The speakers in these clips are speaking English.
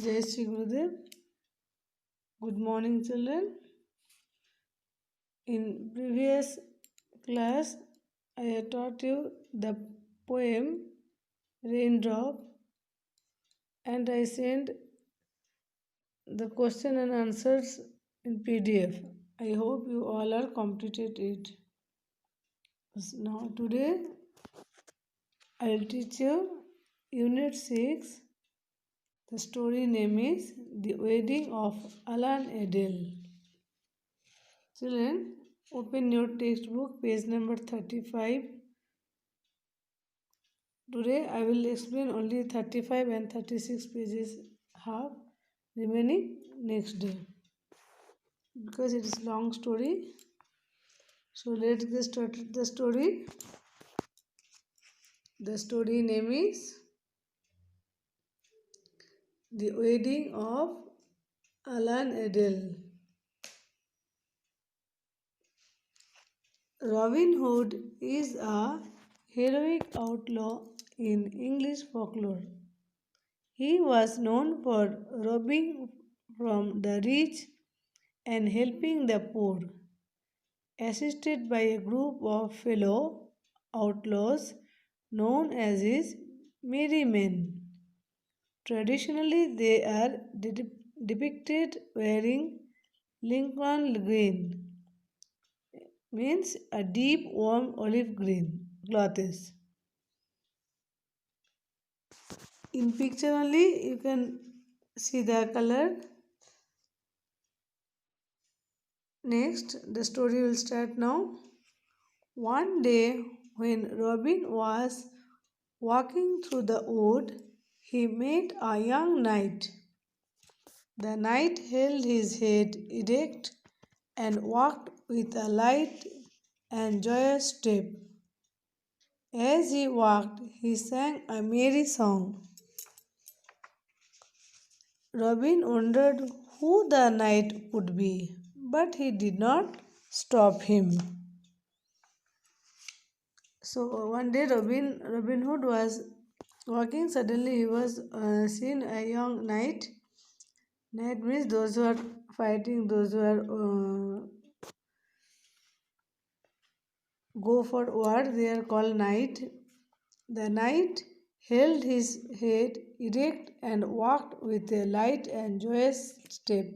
Jai Shri Gurudev. Good morning, children. In previous class, I had taught you the poem Raindrop, and I sent the question and answers in PDF. I hope you all are completed it. Now today I will teach you Unit 6. The story name is The Wedding of Alan Adele. Children, open your textbook, page number 35. Today I will explain only 35 and 36 pages half, remaining next day, because it is long story. So let's get started the story. The story name is The Wedding of Alan Adele. Robin Hood is a heroic outlaw in English folklore. He was known for robbing from the rich and helping the poor. Assisted by a group of fellow outlaws known as his merry men. Traditionally, they are depicted wearing Lincoln green, means a deep warm olive green clothes. In picture only you can see the color. Next, the story will start now. One day, when Robin was walking through the wood, he met a young knight. The knight held his head erect and walked with a light and joyous step. As he walked, he sang a merry song. Robin wondered who the knight could be, but he did not stop him. So one day Robin Hood was walking. Suddenly he was seen a young knight. Knight means those who are fighting, those who are go for war. They are called knight. The knight held his head erect and walked with a light and joyous step.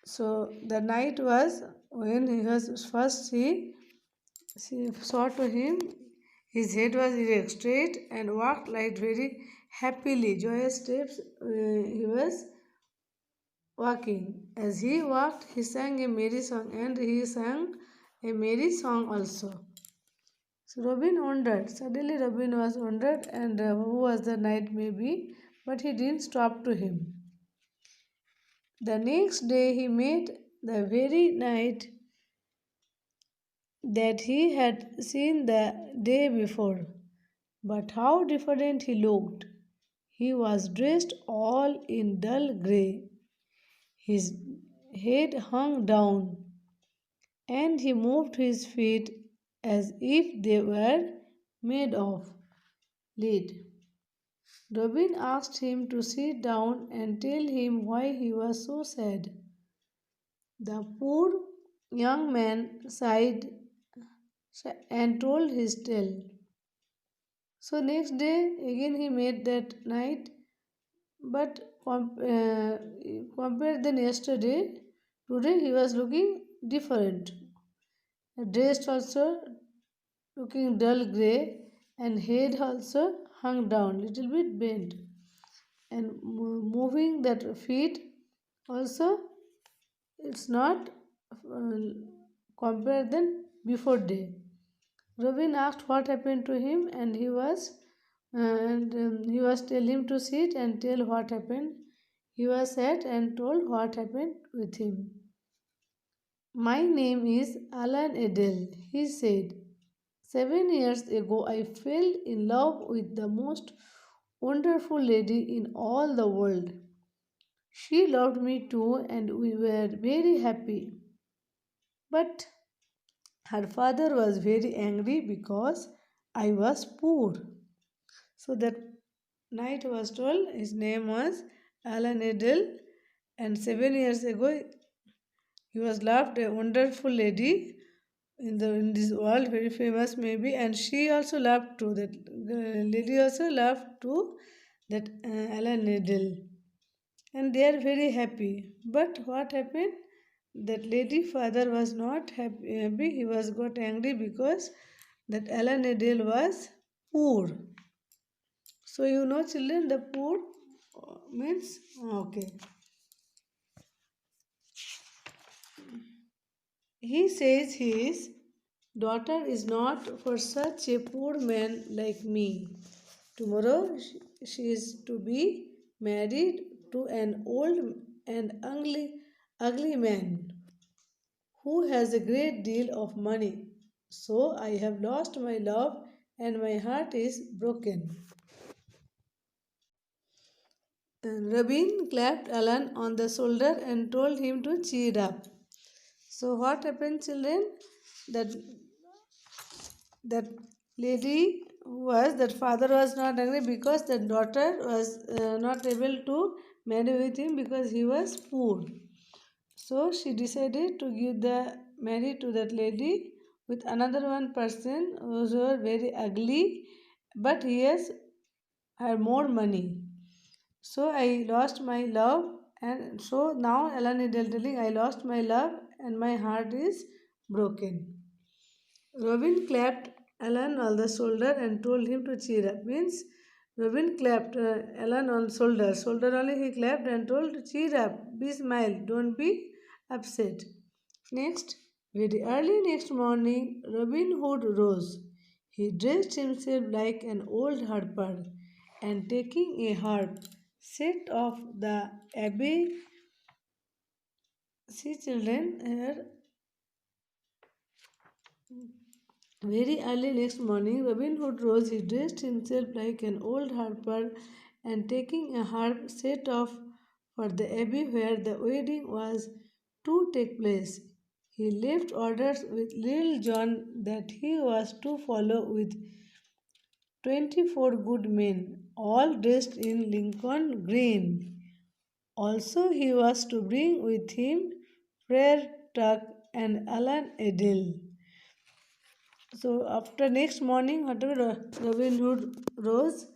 So the knight was, when he was first she saw to him, his head was erect, straight, and walked like very happily, joyous steps. He was walking. As he walked, he sang a merry song, and he sang a merry song also. So Robin wondered. Suddenly Robin was wondered, and who was the knight maybe, but he didn't stop to him. The next day he met the very knight that he had seen the day before. But how different he looked! He was dressed all in dull grey. His head hung down, and he moved his feet as if they were made of lead. Robin asked him to sit down and tell him why he was so sad. The poor young man sighed and told his tale. So next day again he met that knight, but compared than yesterday, today he was looking different. Dressed also looking dull grey, and head also hung down, little bit bent, and moving that feet also it's not compared than before day. Robin asked what happened to him, and he was tell him to sit and tell what happened. He was sat and told what happened with him. My name is Alan Adele, he said. 7 years ago, I fell in love with the most wonderful lady in all the world. She loved me too, and we were very happy. But her father was very angry because I was poor. So that knight was told his name was Alan Edel, and 7 years ago he was loved a wonderful lady in this world, very famous maybe, and she also loved too. That lady also loved too. That Alan Edel, and they are very happy. But what happened? That lady father was not happy. He was got angry because that Alan Edel was poor. So you know, children, the poor means okay. He says his daughter is not for such a poor man like me. Tomorrow she is to be married to an old and ugly man who has a great deal of money. So I have lost my love and my heart is broken. And Rabin clapped Alan on the shoulder and told him to cheer up. So what happened, children? That that lady was that father was not angry because the daughter was not able to marry with him because he was poor. So she decided to give the marry to that lady with another one person who was very ugly, but he has had more money. So I lost my love, and so now Ellen is telling I lost my love and my heart is broken. Robin clapped Alan on the shoulder and told him to cheer up. Means Robin clapped Alan on shoulder. Shoulder only he clapped and told to cheer up. Be smile. Don't be upset. Next, very early next morning, Robin Hood rose. He dressed himself like an old harper and taking a harp, set off the abbey. See children here. Very early next morning, Robin Hood rose. He dressed himself like an old harper and taking a harp set off for the abbey where the wedding was to take place. He left orders with Little John that he was to follow with 24 good men, all dressed in Lincoln green. Also, he was to bring with him Friar Tuck and Alan Edel. So after next morning, whatever Robin Hood rose,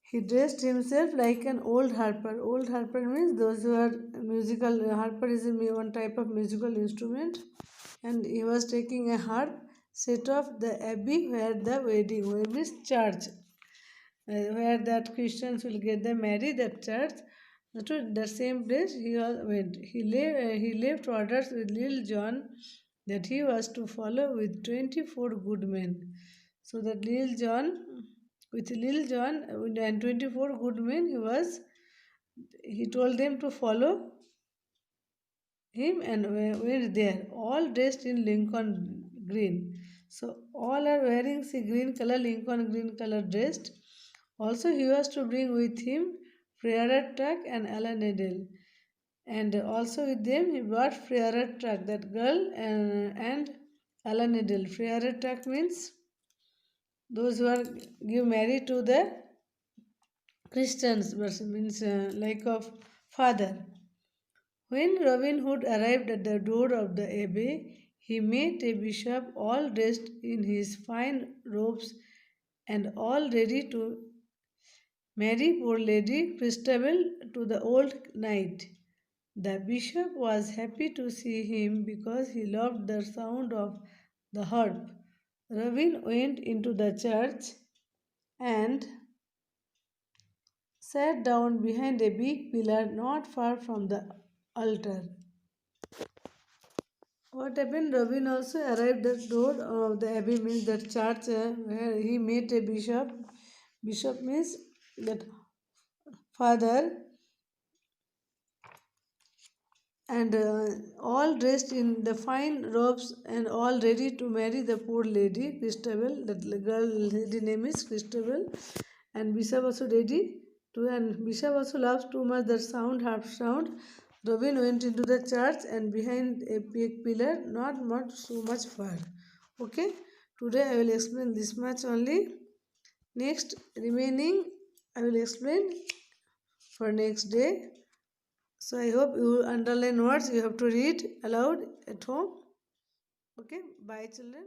he dressed himself like an old harper. Old harper means those who are musical. Harper is one type of musical instrument, and he was taking a harp, set off the abbey where the wedding, where means church, where that Christians will get them married. That church, to the same place he went. He left orders with Little John that he was to follow with 24 good men. So that Little John, with Little John and 24 good men, he told them to follow him and were there, all dressed in Lincoln green. So all are wearing see green color, Lincoln green color dressed. Also he was to bring with him Friar Tuck and Alan Edel. And also with them he brought Friar Tuck, that girl, and Alan Edel. Friar Tuck means those who are give marriage to the Christians, means like of father. When Robin Hood arrived at the door of the abbey, he met a bishop all dressed in his fine robes and all ready to marry poor Lady Christabel to the old knight. The bishop was happy to see him because he loved the sound of the harp. Robin went into the church and sat down behind a big pillar not far from the altar. What happened? Robin also arrived at the door of the abbey, means that church where he met a bishop. Bishop means that father, and all dressed in the fine robes and all ready to marry the poor lady Christabel. That girl lady name is Christabel, and Bishop also ready to. And Bishop also loves too much that sound, harp sound. Robin went into the church and behind a big pillar, not much so much far. Okay, today I will explain this much only. Next remaining I will explain for next day. So I hope you underline words you have to read aloud at home. Okay, bye children.